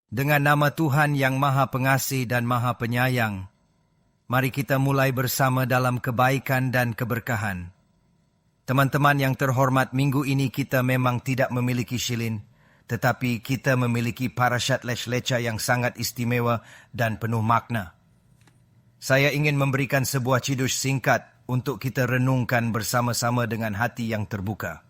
Dengan nama Tuhan yang Maha Pengasih dan Maha Penyayang, mari kita mulai bersama dalam kebaikan dan keberkahan. Teman-teman yang terhormat, minggu ini kita memang tidak memiliki shilin, tetapi kita memiliki parashat Lech Lecha yang sangat istimewa dan penuh makna. Saya ingin memberikan sebuah cidus singkat untuk kita renungkan bersama-sama dengan hati yang terbuka.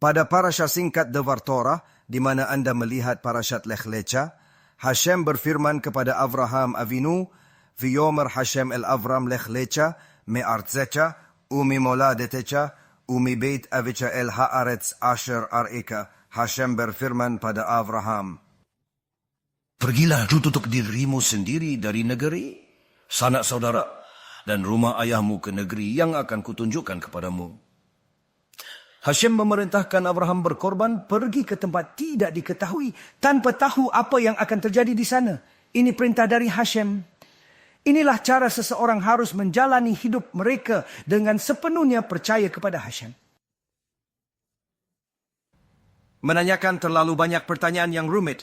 Pada parashat singkat Devar Torah, di mana Anda melihat parashat Lech Lecha, Hashem berfirman kepada Avraham Avinu, V'yomer Hashem el Avram Lech Lecha, me'artzecha, umimoladetecha, umibeit avicha el haaretz asher areka. Hashem berfirman pada Avraham, pergilah tutup dirimu sendiri dari negeri, sanak saudara, dan rumah ayahmu ke negeri yang akan kutunjukkan kepadamu. Hashem memerintahkan Abraham berkorban pergi ke tempat tidak diketahui tanpa tahu apa yang akan terjadi di sana. Ini perintah dari Hashem. Inilah cara seseorang harus menjalani hidup mereka dengan sepenuhnya percaya kepada Hashem. Menanyakan terlalu banyak pertanyaan yang rumit.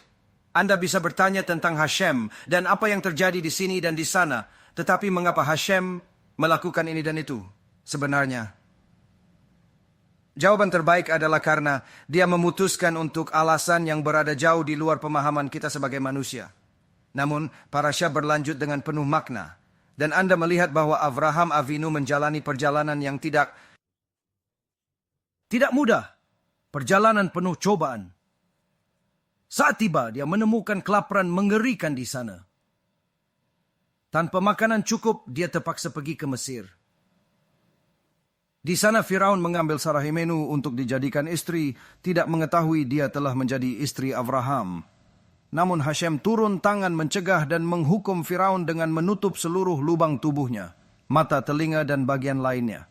Anda bisa bertanya tentang Hashem dan apa yang terjadi di sini dan di sana. Tetapi mengapa Hashem melakukan ini dan itu? Sebenarnya, jawaban terbaik adalah karena dia memutuskan untuk alasan yang berada jauh di luar pemahaman kita sebagai manusia. Namun, parasha berlanjut dengan penuh makna. Dan Anda melihat bahwa Avraham Avinu menjalani perjalanan yang tidak mudah. Perjalanan penuh cobaan. Saat tiba, dia menemukan kelaparan mengerikan di sana. Tanpa makanan cukup, dia terpaksa pergi ke Mesir. Di sana Firaun mengambil Sarah Himenu untuk dijadikan istri, tidak mengetahui dia telah menjadi istri Avraham. Namun Hashem turun tangan mencegah dan menghukum Firaun dengan menutup seluruh lubang tubuhnya, mata, telinga, dan bagian lainnya.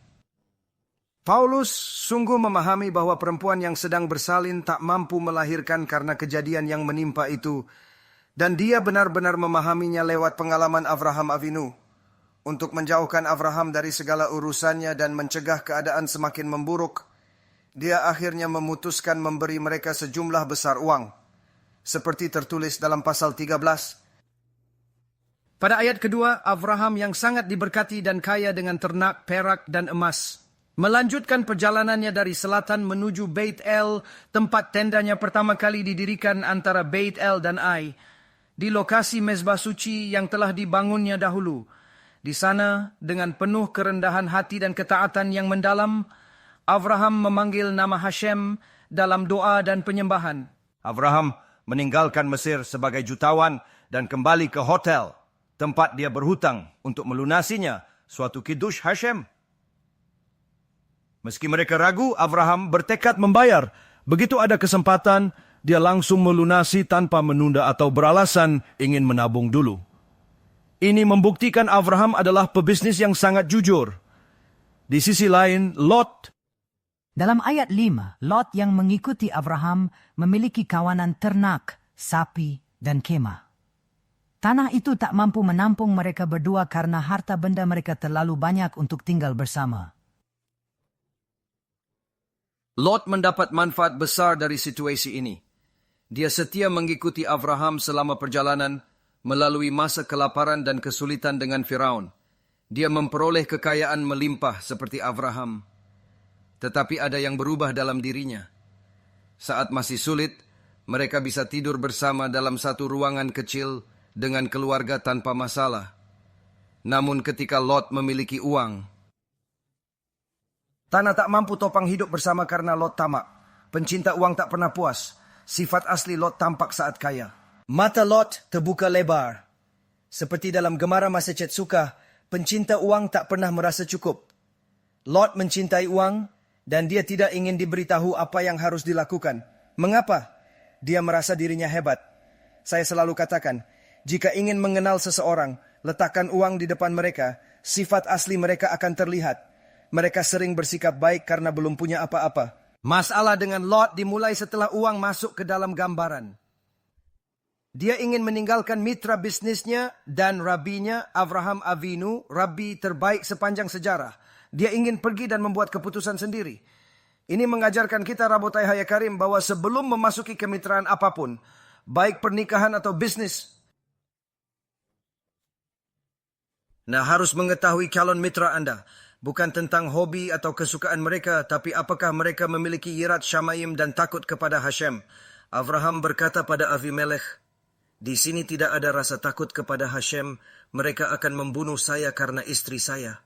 Paulus sungguh memahami bahwa perempuan yang sedang bersalin tak mampu melahirkan karena kejadian yang menimpa itu, dan dia benar-benar memahaminya lewat pengalaman Avraham Avinu. Untuk menjauhkan Avraham dari segala urusannya dan mencegah keadaan semakin memburuk, dia akhirnya memutuskan memberi mereka sejumlah besar uang, seperti tertulis dalam pasal 13. Pada ayat kedua, Avraham yang sangat diberkati dan kaya dengan ternak, perak, dan emas, melanjutkan perjalanannya dari selatan menuju Beit El, tempat tendanya pertama kali didirikan antara Beit El dan Ai, di lokasi mezbah suci yang telah dibangunnya dahulu. Di sana, dengan penuh kerendahan hati dan ketaatan yang mendalam, Avraham memanggil nama Hashem dalam doa dan penyembahan. Avraham meninggalkan Mesir sebagai jutawan dan kembali ke hotel, tempat dia berhutang untuk melunasinya suatu kiddush Hashem. Meski mereka ragu, Avraham bertekad membayar. Begitu ada kesempatan, dia langsung melunasi tanpa menunda atau beralasan ingin menabung dulu. Ini membuktikan Avraham adalah pebisnis yang sangat jujur. Di sisi lain, Lot. Dalam ayat 5, Lot yang mengikuti Avraham memiliki kawanan ternak, sapi, dan kemah. Tanah itu tak mampu menampung mereka berdua karena harta benda mereka terlalu banyak untuk tinggal bersama. Lot mendapat manfaat besar dari situasi ini. Dia setia mengikuti Avraham selama perjalanan, melalui masa kelaparan dan kesulitan dengan Firaun. Dia memperoleh kekayaan melimpah seperti Avraham. Tetapi ada yang berubah dalam dirinya. Saat masih sulit, mereka bisa tidur bersama dalam satu ruangan kecil dengan keluarga tanpa masalah. Namun ketika Lot memiliki uang, tanah tak mampu topang hidup bersama karena Lot tamak. Pencinta uang tak pernah puas. Sifat asli Lot tampak saat kaya. Mata Lot terbuka lebar. Seperti dalam Gemara Masechet Sukkah, pencinta uang tak pernah merasa cukup. Lot mencintai uang dan dia tidak ingin diberitahu apa yang harus dilakukan. Mengapa? Dia merasa dirinya hebat. Saya selalu katakan, jika ingin mengenal seseorang, letakkan uang di depan mereka, sifat asli mereka akan terlihat. Mereka sering bersikap baik karena belum punya apa-apa. Masalah dengan Lot dimulai setelah uang masuk ke dalam gambaran. Dia ingin meninggalkan mitra bisnisnya dan rabinya, Avraham Avinu, rabi terbaik sepanjang sejarah. Dia ingin pergi dan membuat keputusan sendiri. Ini mengajarkan kita, Rabotai Haya Karim, bahwa sebelum memasuki kemitraan apapun, baik pernikahan atau bisnis, harus mengetahui calon mitra Anda. Bukan tentang hobi atau kesukaan mereka, tapi apakah mereka memiliki yirat Syamayim dan takut kepada Hashem. Abraham berkata pada Avimelech, "Di sini tidak ada rasa takut kepada Hashem, mereka akan membunuh saya karena istri saya."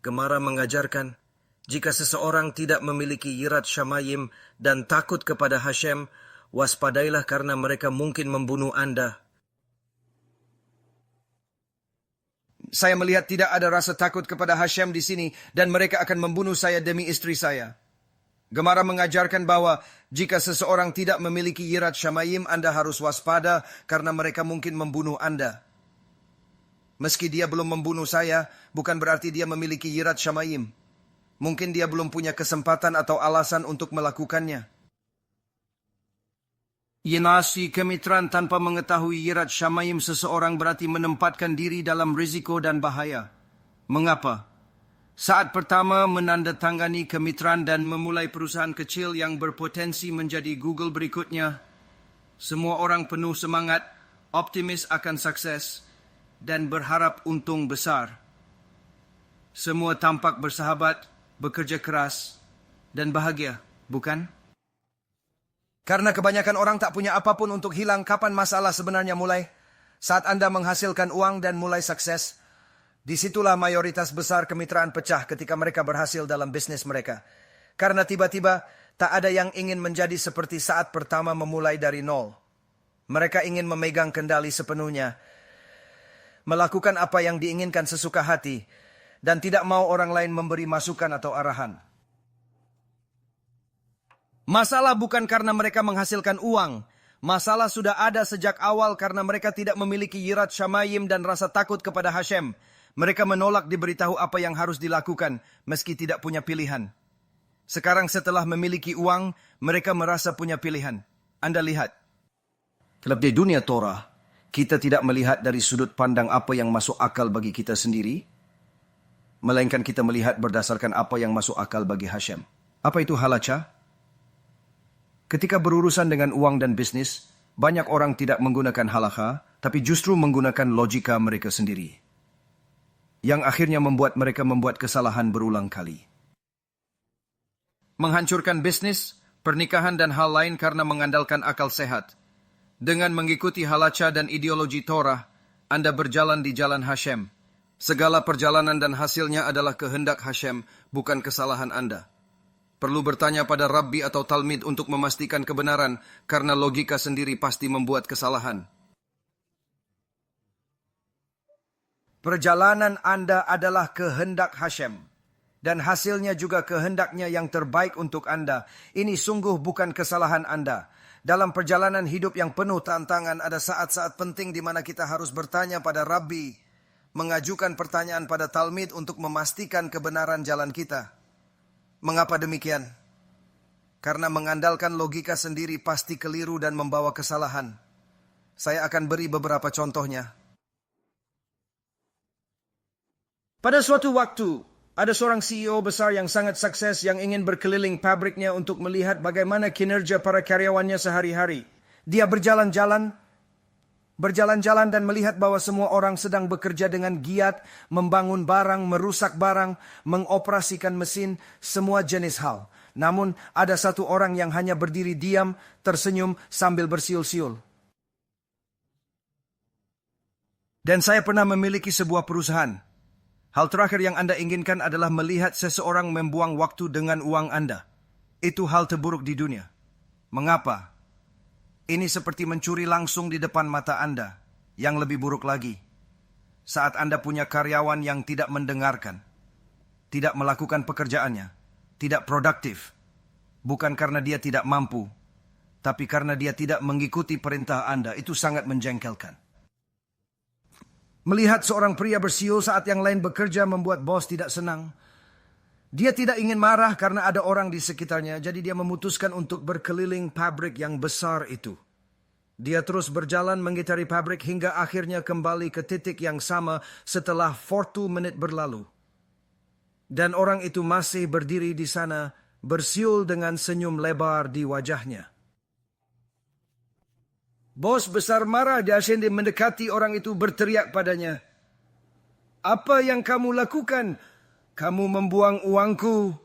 Gemara mengajarkan, jika seseorang tidak memiliki yirat Syamayim dan takut kepada Hashem, waspadailah karena mereka mungkin membunuh Anda. Saya melihat tidak ada rasa takut kepada Hashem di sini dan mereka akan membunuh saya demi istri saya. Gemara mengajarkan bahwa jika seseorang tidak memiliki yirat Syamayim, Anda harus waspada karena mereka mungkin membunuh Anda. Meski dia belum membunuh saya, bukan berarti dia memiliki yirat Syamayim. Mungkin dia belum punya kesempatan atau alasan untuk melakukannya. Yenasi kemitraan tanpa mengetahui yirat Syamayim seseorang berarti menempatkan diri dalam risiko dan bahaya. Mengapa? Saat pertama menandatangani kemitraan dan memulai perusahaan kecil yang berpotensi menjadi Google berikutnya, semua orang penuh semangat, optimis akan sukses, dan berharap untung besar. Semua tampak bersahabat, bekerja keras, dan bahagia, bukan? Karena kebanyakan orang tak punya apapun untuk hilang, kapan masalah sebenarnya mulai? Saat Anda menghasilkan uang dan mulai sukses. Disitulah mayoritas besar kemitraan pecah ketika mereka berhasil dalam bisnis mereka. Karena tiba-tiba tak ada yang ingin menjadi seperti saat pertama memulai dari nol. Mereka ingin memegang kendali sepenuhnya, melakukan apa yang diinginkan sesuka hati, dan tidak mau orang lain memberi masukan atau arahan. Masalah bukan karena mereka menghasilkan uang. Masalah sudah ada sejak awal karena mereka tidak memiliki yirat Syamayim dan rasa takut kepada Hashem. Mereka menolak diberitahu apa yang harus dilakukan, meski tidak punya pilihan. Sekarang setelah memiliki uang, mereka merasa punya pilihan. Anda lihat. Kalau di dunia Torah, kita tidak melihat dari sudut pandang apa yang masuk akal bagi kita sendiri, melainkan kita melihat berdasarkan apa yang masuk akal bagi Hashem. Apa itu halacha? Ketika berurusan dengan uang dan bisnis, banyak orang tidak menggunakan halakha, tapi justru menggunakan logika mereka sendiri. Yang akhirnya membuat mereka membuat kesalahan berulang kali. Menghancurkan bisnis, pernikahan dan hal lain karena mengandalkan akal sehat. Dengan mengikuti halacha dan ideologi Torah, Anda berjalan di jalan Hashem. Segala perjalanan dan hasilnya adalah kehendak Hashem, bukan kesalahan Anda. Perlu bertanya pada Rabbi atau Talmid untuk memastikan kebenaran, karena logika sendiri pasti membuat kesalahan. Perjalanan Anda adalah kehendak Hashem, dan hasilnya juga kehendaknya yang terbaik untuk Anda. Ini sungguh bukan kesalahan Anda. Dalam perjalanan hidup yang penuh tantangan, ada saat-saat penting di mana kita harus bertanya pada Rabbi, mengajukan pertanyaan pada Talmid untuk memastikan kebenaran jalan kita. Mengapa demikian? Karena mengandalkan logika sendiri pasti keliru dan membawa kesalahan. Saya akan beri beberapa contohnya. Pada suatu waktu, ada seorang CEO besar yang sangat sukses yang ingin berkeliling pabriknya untuk melihat bagaimana kinerja para karyawannya sehari-hari. Dia berjalan-jalan dan melihat bahwa semua orang sedang bekerja dengan giat, membangun barang, merusak barang, mengoperasikan mesin, semua jenis hal. Namun ada satu orang yang hanya berdiri diam, tersenyum sambil bersiul-siul. Dan saya pernah memiliki sebuah perusahaan. Hal terakhir yang Anda inginkan adalah melihat seseorang membuang waktu dengan uang Anda. Itu hal terburuk di dunia. Mengapa? Ini seperti mencuri langsung di depan mata Anda. Yang lebih buruk lagi, saat Anda punya karyawan yang tidak mendengarkan, tidak melakukan pekerjaannya, tidak produktif, bukan karena dia tidak mampu, tapi karena dia tidak mengikuti perintah Anda, itu sangat menjengkelkan. Melihat seorang pria bersiul saat yang lain bekerja membuat bos tidak senang. Dia tidak ingin marah karena ada orang di sekitarnya, jadi dia memutuskan untuk berkeliling pabrik yang besar itu. Dia terus berjalan mengitari pabrik hingga akhirnya kembali ke titik yang sama setelah 40 menit berlalu. Dan orang itu masih berdiri di sana bersiul dengan senyum lebar di wajahnya. Bos besar marah dia sendiri mendekati orang itu berteriak padanya. Apa yang kamu lakukan? Kamu membuang uangku.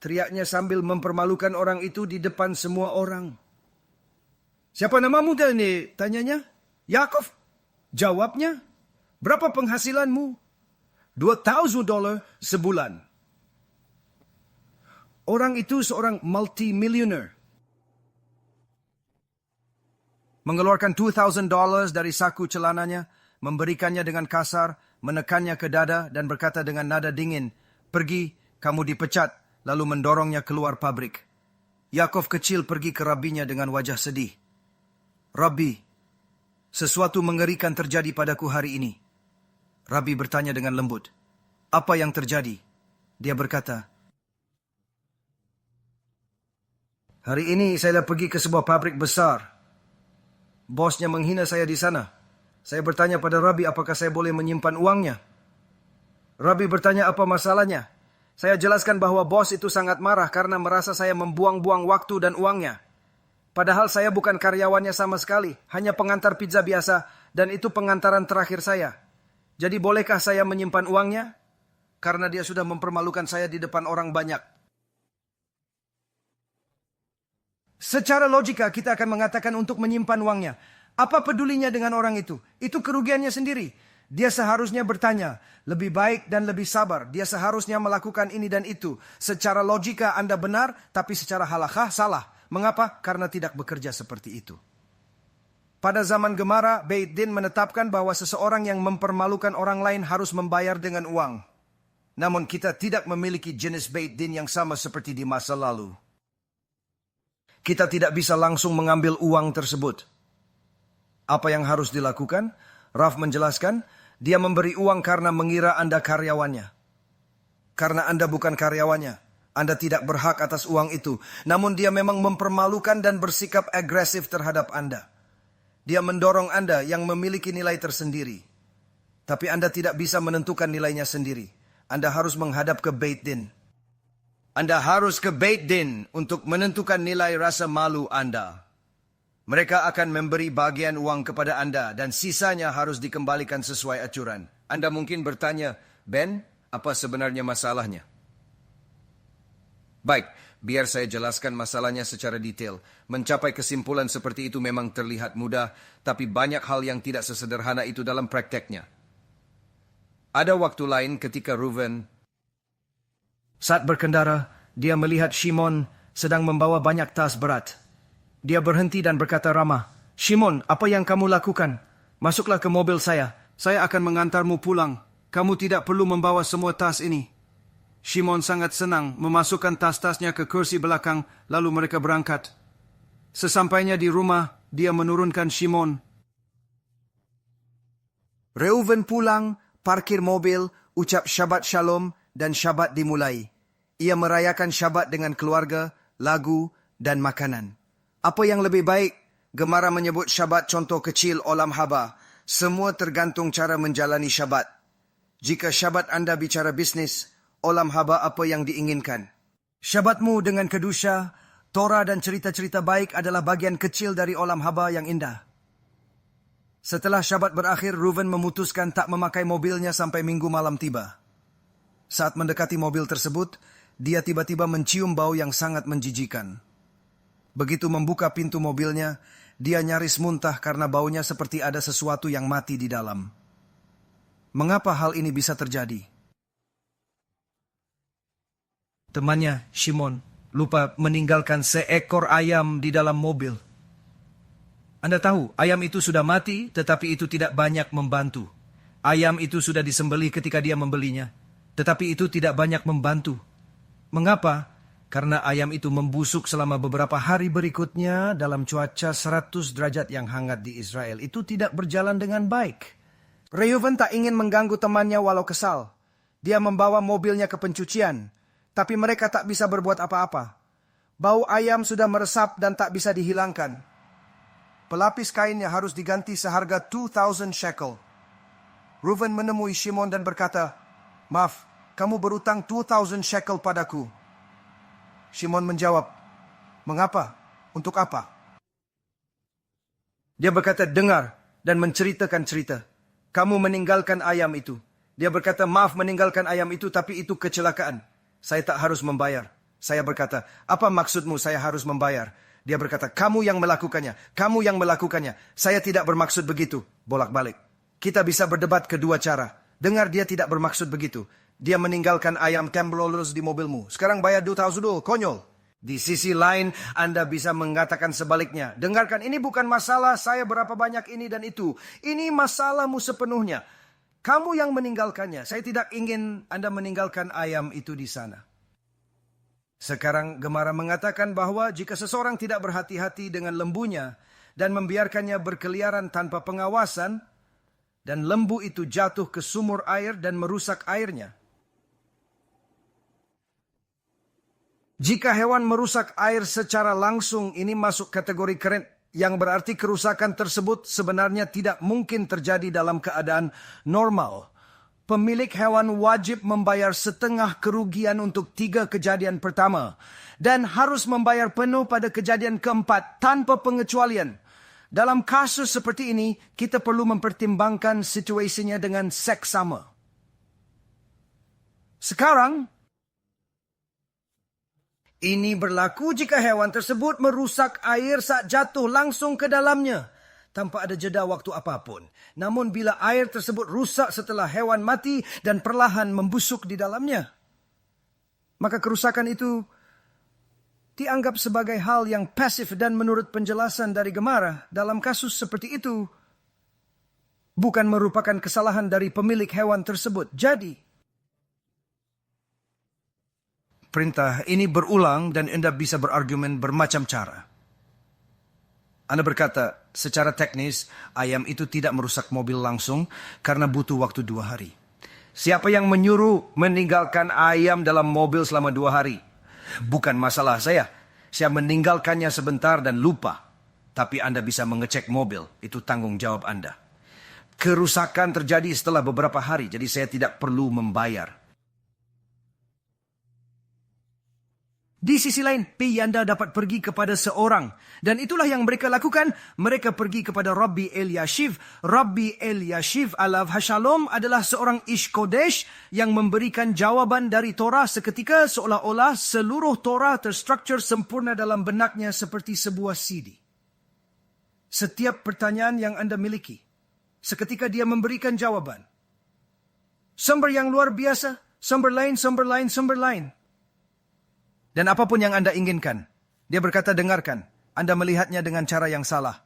Teriaknya sambil mempermalukan orang itu di depan semua orang. Siapa namamu ini? Tanyanya. Yakov. Jawabnya. Berapa penghasilanmu? $2,000 sebulan. Orang itu seorang multi-millionaire. Mengeluarkan $2,000 dari saku celananya, memberikannya dengan kasar, menekannya ke dada dan berkata dengan nada dingin, "Pergi, kamu dipecat," lalu mendorongnya keluar pabrik. Yakov kecil pergi ke rabinya dengan wajah sedih. "Rabbi, sesuatu mengerikan terjadi padaku hari ini." Rabbi bertanya dengan lembut, "Apa yang terjadi?" Dia berkata, "Hari ini saya pergi ke sebuah pabrik besar. Bosnya menghina saya di sana. Saya bertanya pada Rabbi apakah saya boleh menyimpan uangnya. Rabbi bertanya apa masalahnya. Saya jelaskan bahwa bos itu sangat marah karena merasa saya membuang-buang waktu dan uangnya. Padahal saya bukan karyawannya sama sekali, hanya pengantar pizza biasa dan itu pengantaran terakhir saya. Jadi bolehkah saya menyimpan uangnya? Karena dia sudah mempermalukan saya di depan orang banyak." Secara logika kita akan mengatakan untuk menyimpan uangnya. Apa pedulinya dengan orang itu? Itu kerugiannya sendiri. Dia seharusnya bertanya, lebih baik dan lebih sabar. Dia seharusnya melakukan ini dan itu. Secara logika Anda benar, tapi secara halakha salah. Mengapa? Karena tidak bekerja seperti itu. Pada zaman Gemara, Beit Din menetapkan bahwa seseorang yang mempermalukan orang lain harus membayar dengan uang. Namun kita tidak memiliki jenis Beit Din yang sama seperti di masa lalu. Kita tidak bisa langsung mengambil uang tersebut. Apa yang harus dilakukan? Raf menjelaskan, dia memberi uang karena mengira Anda karyawannya. Karena Anda bukan karyawannya, Anda tidak berhak atas uang itu. Namun dia memang mempermalukan dan bersikap agresif terhadap Anda. Dia mendorong Anda yang memiliki nilai tersendiri. Tapi Anda tidak bisa menentukan nilainya sendiri. Anda harus menghadap ke Beit Din. Anda harus ke Beit Din untuk menentukan nilai rasa malu Anda. Mereka akan memberi bagian uang kepada Anda dan sisanya harus dikembalikan sesuai aturan. Anda mungkin bertanya, "Ben, apa sebenarnya masalahnya?" Baik, biar saya jelaskan masalahnya secara detail. Mencapai kesimpulan seperti itu memang terlihat mudah, tapi banyak hal yang tidak sesederhana itu dalam prakteknya. Ada waktu lain ketika Reuven saat berkendara, dia melihat Shimon sedang membawa banyak tas berat. Dia berhenti dan berkata ramah, "Shimon, apa yang kamu lakukan? Masuklah ke mobil saya akan mengantarmu pulang. Kamu tidak perlu membawa semua tas ini." Shimon sangat senang memasukkan tas-tasnya ke kursi belakang, lalu mereka berangkat. Sesampainya di rumah, dia menurunkan Shimon. Reuven pulang, parkir mobil, ucap Shabbat Shalom, dan Shabbat dimulai. Ia merayakan Shabbat dengan keluarga, lagu, dan makanan. Apa yang lebih baik? Gemara menyebut Shabbat contoh kecil olam haba. Semua tergantung cara menjalani Shabbat. Jika Shabbat Anda bicara bisnis, olam haba apa yang diinginkan. Shabbatmu dengan kedusha, Torah dan cerita-cerita baik adalah bagian kecil dari olam haba yang indah. Setelah Shabbat berakhir, Reuven memutuskan tak memakai mobilnya sampai Minggu malam tiba. Saat mendekati mobil tersebut, dia tiba-tiba mencium bau yang sangat menjijikan. Begitu membuka pintu mobilnya, dia nyaris muntah karena baunya seperti ada sesuatu yang mati di dalam. Mengapa hal ini bisa terjadi? Temannya, Shimon, lupa meninggalkan seekor ayam di dalam mobil. Anda tahu, ayam itu sudah mati, tetapi itu tidak banyak membantu. Ayam itu sudah disembelih ketika dia membelinya, tetapi itu tidak banyak membantu. Mengapa? Karena ayam itu membusuk selama beberapa hari berikutnya dalam cuaca 100 derajat yang hangat di Israel. Itu tidak berjalan dengan baik. Reuven tak ingin mengganggu temannya walau kesal. Dia membawa mobilnya ke pencucian, tapi mereka tak bisa berbuat apa-apa. Bau ayam sudah meresap dan tak bisa dihilangkan. Pelapis kainnya harus diganti seharga 2,000 shekel. Reuven menemui Shimon dan berkata, "Maaf, kamu berutang 2,000 shekel padaku." Shimon menjawab, "Mengapa? Untuk apa?" Dia berkata, "Dengar dan menceritakan cerita. Kamu meninggalkan ayam itu." Dia berkata, "Maaf meninggalkan ayam itu, tapi itu kecelakaan. Saya tak harus membayar." Saya berkata, "Apa maksudmu saya harus membayar?" Dia berkata, "Kamu yang melakukannya. Kamu yang melakukannya. Saya tidak bermaksud begitu." Bolak-balik. Kita bisa berdebat kedua cara. Dengar, dia tidak bermaksud begitu. Dia meninggalkan ayam temblolers di mobilmu. Sekarang bayar 2,000 dulu, konyol. Di sisi lain, Anda bisa mengatakan sebaliknya. Dengarkan, ini bukan masalah saya berapa banyak ini dan itu. Ini masalahmu sepenuhnya. Kamu yang meninggalkannya. Saya tidak ingin Anda meninggalkan ayam itu di sana. Sekarang Gemara mengatakan bahwa jika seseorang tidak berhati-hati dengan lembunya dan membiarkannya berkeliaran tanpa pengawasan, dan lembu itu jatuh ke sumur air dan merusak airnya. Jika hewan merusak air secara langsung, ini masuk kategori keren, yang berarti kerusakan tersebut sebenarnya tidak mungkin terjadi dalam keadaan normal. Pemilik hewan wajib membayar setengah kerugian untuk 3 kejadian pertama dan harus membayar penuh pada kejadian keempat tanpa pengecualian. Dalam kasus seperti ini, kita perlu mempertimbangkan situasinya dengan seksama. Sekarang, ini berlaku jika hewan tersebut merusak air saat jatuh langsung ke dalamnya, tanpa ada jeda waktu apapun. Namun bila air tersebut rusak setelah hewan mati dan perlahan membusuk di dalamnya, maka kerusakan itu dianggap sebagai hal yang pasif dan menurut penjelasan dari Gemara, dalam kasus seperti itu, bukan merupakan kesalahan dari pemilik hewan tersebut. Jadi, perintah ini berulang dan Anda bisa berargumen bermacam cara. Anda berkata, secara teknis, ayam itu tidak merusak mobil langsung karena butuh waktu 2 hari. Siapa yang menyuruh meninggalkan ayam dalam mobil selama 2 hari? Bukan masalah saya. Saya meninggalkannya sebentar dan lupa. Tapi Anda bisa mengecek mobil. Itu tanggung jawab Anda. Kerusakan terjadi setelah beberapa hari, jadi saya tidak perlu membayar. Di sisi lain, Anda dapat pergi kepada seorang. Dan itulah yang mereka lakukan. Mereka pergi kepada Rabbi Elyashiv. Rabbi Elyashiv alav hashalom adalah seorang Ish Kodesh yang memberikan jawaban dari Torah seketika, seolah-olah seluruh Torah terstruktur sempurna dalam benaknya seperti sebuah CD. Setiap pertanyaan yang Anda miliki, seketika dia memberikan jawaban. Sumber yang luar biasa, sumber lain, sumber lain, sumber lain. Dan apapun yang Anda inginkan, dia berkata, dengarkan, Anda melihatnya dengan cara yang salah.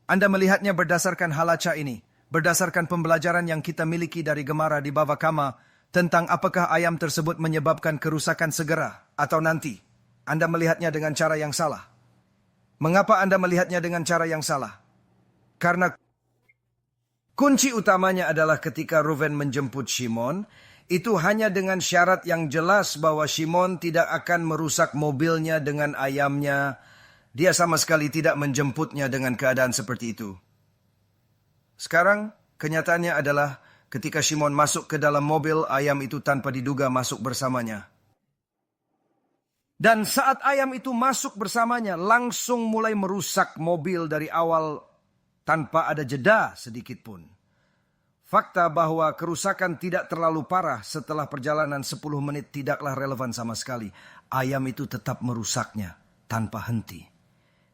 Anda melihatnya berdasarkan halacha ini, berdasarkan pembelajaran yang kita miliki dari Gemara di Bava Kama, tentang apakah ayam tersebut menyebabkan kerusakan segera atau nanti. Anda melihatnya dengan cara yang salah. Mengapa Anda melihatnya dengan cara yang salah? Karena kunci utamanya adalah ketika Reuven menjemput Shimon, itu hanya dengan syarat yang jelas bahwa Shimon tidak akan merusak mobilnya dengan ayamnya. Dia sama sekali tidak menjemputnya dengan keadaan seperti itu. Sekarang, kenyataannya adalah ketika Shimon masuk ke dalam mobil, ayam itu tanpa diduga masuk bersamanya. Dan saat ayam itu masuk bersamanya, langsung mulai merusak mobil dari awal tanpa ada jeda sedikit pun. Fakta bahwa kerusakan tidak terlalu parah setelah perjalanan 10 menit tidaklah relevan sama sekali. Ayam itu tetap merusaknya tanpa henti.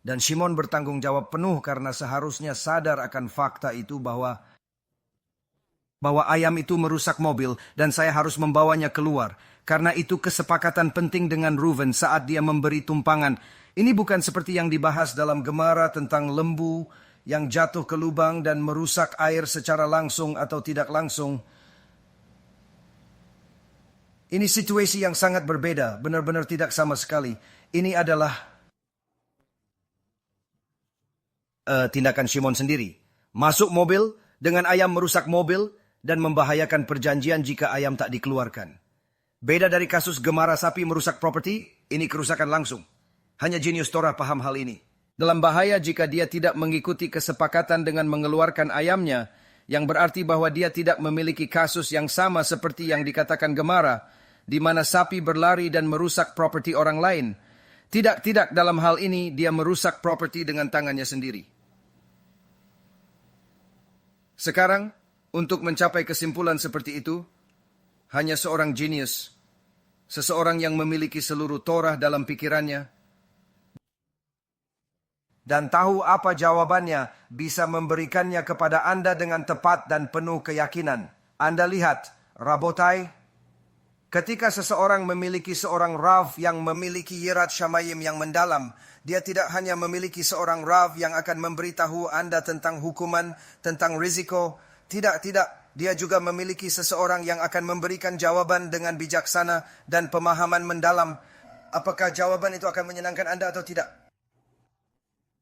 Dan Shimon bertanggung jawab penuh karena seharusnya sadar akan fakta itu bahwa ayam itu merusak mobil dan saya harus membawanya keluar. Karena itu kesepakatan penting dengan Reuven saat dia memberi tumpangan. Ini bukan seperti yang dibahas dalam Gemara tentang lembu yang jatuh ke lubang dan merusak air secara langsung atau tidak langsung. Ini situasi yang sangat berbeda, benar-benar tidak sama sekali. Ini adalah tindakan Shimon sendiri. Masuk mobil dengan ayam merusak mobil dan membahayakan perjanjian jika ayam tak dikeluarkan. Beda dari kasus Gemara sapi merusak properti, ini kerusakan langsung. Hanya jenius Torah paham hal ini. Dalam bahaya jika dia tidak mengikuti kesepakatan dengan mengeluarkan ayamnya, yang berarti bahwa dia tidak memiliki kasus yang sama seperti yang dikatakan Gemara. di mana sapi berlari dan merusak properti orang lain. Tidak, dalam hal ini dia merusak properti dengan tangannya sendiri. Sekarang, untuk mencapai kesimpulan seperti itu, hanya seorang jenius, seseorang yang memiliki seluruh Torah dalam pikirannya, dan tahu apa jawabannya, bisa memberikannya kepada Anda dengan tepat dan penuh keyakinan. Anda lihat, Rabotai, ketika seseorang memiliki seorang Rav yang memiliki yirat syamayim yang mendalam, dia tidak hanya memiliki seorang Rav yang akan memberitahu Anda tentang hukuman, tentang risiko. Tidak. Dia juga memiliki seseorang yang akan memberikan jawaban dengan bijaksana dan pemahaman mendalam. Apakah jawaban itu akan menyenangkan Anda atau tidak?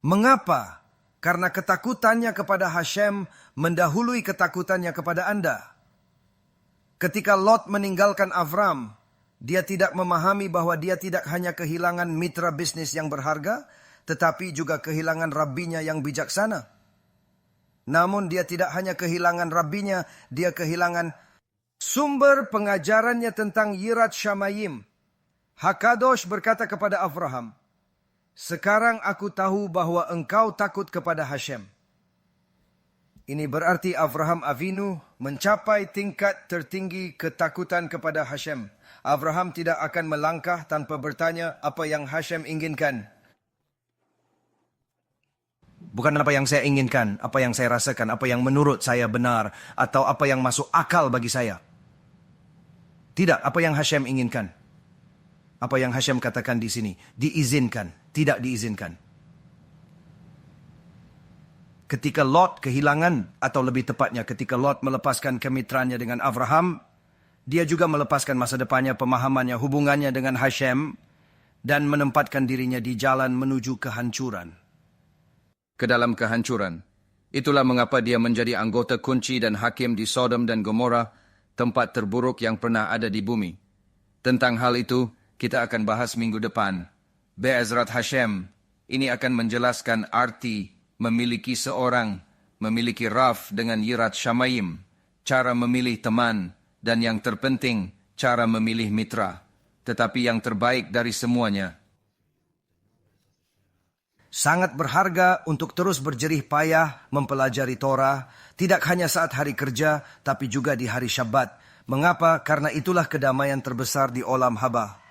Mengapa? Karena ketakutannya kepada Hashem mendahului ketakutannya kepada Anda. Ketika Lot meninggalkan Avram, dia tidak memahami bahwa dia tidak hanya kehilangan mitra bisnis yang berharga, tetapi juga kehilangan rabbinya yang bijaksana. Namun dia tidak hanya kehilangan rabbinya, dia kehilangan sumber pengajarannya tentang yirat syamayim. Hakadosh berkata kepada Abraham, "Sekarang aku tahu bahwa engkau takut kepada Hashem." Ini berarti Abraham Avinu mencapai tingkat tertinggi ketakutan kepada Hashem. Abraham tidak akan melangkah tanpa bertanya apa yang Hashem inginkan. Bukan apa yang saya inginkan, apa yang saya rasakan, apa yang menurut saya benar, atau apa yang masuk akal bagi saya. Tidak, apa yang Hashem inginkan. Apa yang Hashem katakan di sini, diizinkan, tidak diizinkan. Ketika Lot kehilangan, atau lebih tepatnya ketika Lot melepaskan kemitraannya dengan Abraham, dia juga melepaskan masa depannya, pemahamannya, hubungannya dengan Hashem, dan menempatkan dirinya di jalan menuju kehancuran. Ke dalam kehancuran. Itulah mengapa dia menjadi anggota kunci dan hakim di Sodom dan Gomora, tempat terburuk yang pernah ada di bumi. Tentang hal itu, kita akan bahas minggu depan. Be'ezrat Hashem, ini akan menjelaskan arti memiliki seorang, memiliki Rav dengan yirat syamayim, cara memilih teman, dan yang terpenting, cara memilih mitra. Tetapi yang terbaik dari semuanya, sangat berharga untuk terus berjerih payah mempelajari Torah, tidak hanya saat hari kerja, tapi juga di hari Syabat. Mengapa? Karena itulah kedamaian terbesar di olam haba.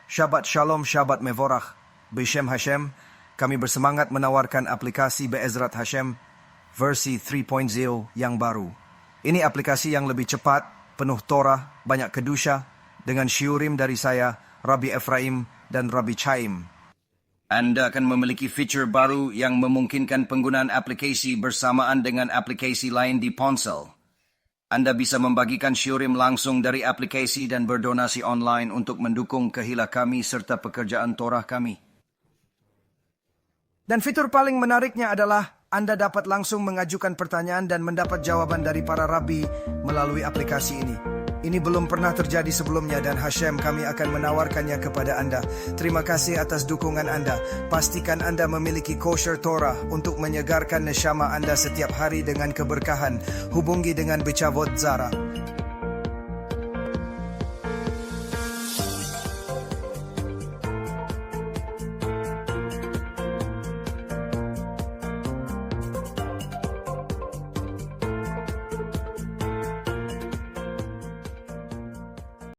Syabat Shalom, Syabat Mevorach. B'Shem Hashem, kami bersemangat menawarkan aplikasi Be'ezrat Hashem versi 3.0 yang baru. Ini aplikasi yang lebih cepat, penuh Torah, banyak kedusha, dengan syiurim dari saya, Rabbi Efraim dan Rabbi Chaim. Anda akan memiliki fitur baru yang memungkinkan penggunaan aplikasi bersamaan dengan aplikasi lain di ponsel. Anda bisa membagikan syiurim langsung dari aplikasi dan berdonasi online untuk mendukung kahila kami serta pekerjaan Torah kami. Dan fitur paling menariknya adalah Anda dapat langsung mengajukan pertanyaan dan mendapat jawaban dari para rabi melalui aplikasi ini. Ini belum pernah terjadi sebelumnya dan Hashem kami akan menawarkannya kepada Anda. Terima kasih atas dukungan Anda. Pastikan Anda memiliki kosher Torah untuk menyegarkan neshama Anda setiap hari dengan keberkahan. Hubungi dengan Bechavot Zara.